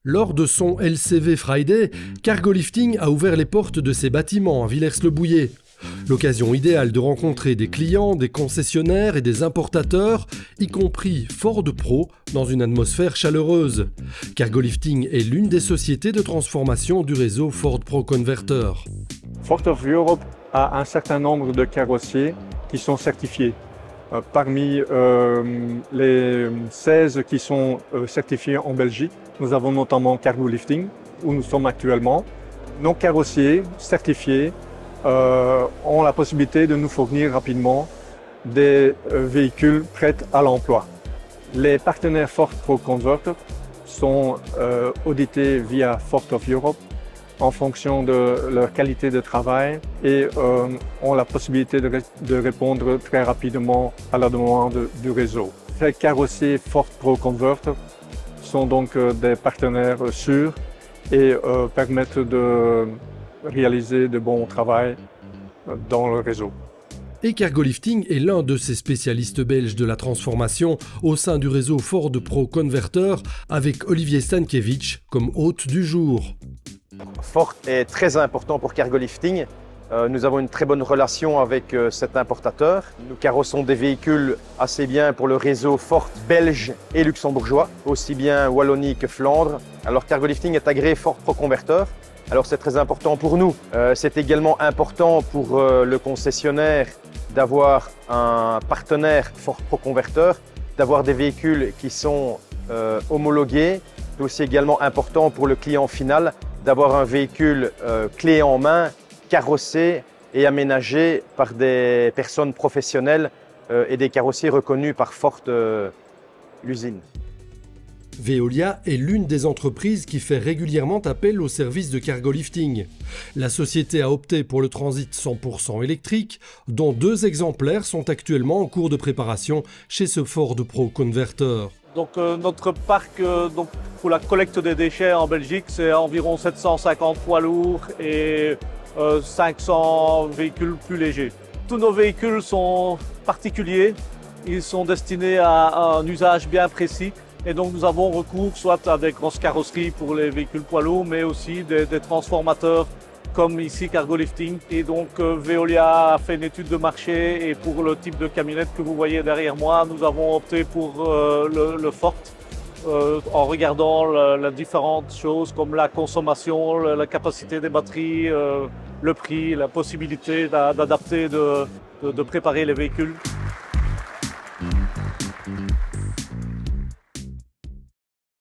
Lors de son LCV Friday, Cargolifting a ouvert les portes de ses bâtiments à Villers-le-Bouillet. L'occasion idéale de rencontrer des clients, des concessionnaires et des importateurs, y compris Ford Pro, dans une atmosphère chaleureuse. Cargolifting est l'une des sociétés de transformation du réseau Ford Pro Converter. Ford of Europe a un certain nombre de carrossiers qui sont certifiés. Parmi les 16 qui sont certifiés en Belgique, nous avons notamment Cargolifting, où nous sommes actuellement. Nos carrossiers certifiés ont la possibilité de nous fournir rapidement des véhicules prêts à l'emploi. Les partenaires Ford Pro Converter sont audités via Ford of Europe en fonction de leur qualité de travail et ont la possibilité de répondre très rapidement à la demande du réseau. Ces carrossiers Ford Pro Converter sont donc des partenaires sûrs et permettent de réaliser de bons travail dans le réseau. Et Cargolifting est l'un de ces spécialistes belges de la transformation au sein du réseau Ford Pro Converter, avec Olivier Stankiewicz comme hôte du jour. Ford est très important pour Cargolifting. Nous avons une très bonne relation avec cet importateur. Nous carrossons des véhicules assez bien pour le réseau Ford belge et luxembourgeois, aussi bien Wallonie que Flandre. Alors Cargolifting est agréé Ford Pro Converter. Alors c'est très important pour nous. C'est également important pour le concessionnaire d'avoir un partenaire Ford Pro Converter, d'avoir des véhicules qui sont homologués. C'est aussi également important pour le client final d'avoir un véhicule clé en main, carrossé et aménagé par des personnes professionnelles et des carrossiers reconnus par Ford l'usine. Veolia est l'une des entreprises qui fait régulièrement appel au service de Cargolifting. La société a opté pour le transit 100% électrique, dont 2 exemplaires sont actuellement en cours de préparation chez ce Ford Pro Converter. Donc notre parc pour la collecte des déchets en Belgique, c'est environ 750 poids lourds et 500 véhicules plus légers. Tous nos véhicules sont particuliers, ils sont destinés à un usage bien précis. Et donc nous avons recours soit à des grosses carrosseries pour les véhicules poids lourds, mais aussi des transformateurs comme ici Cargolifting. Et donc Veolia a fait une étude de marché et pour le type de camionnette que vous voyez derrière moi, nous avons opté pour le Ford en regardant les différentes choses comme la consommation, la capacité des batteries, le prix, la possibilité d'adapter, de préparer les véhicules.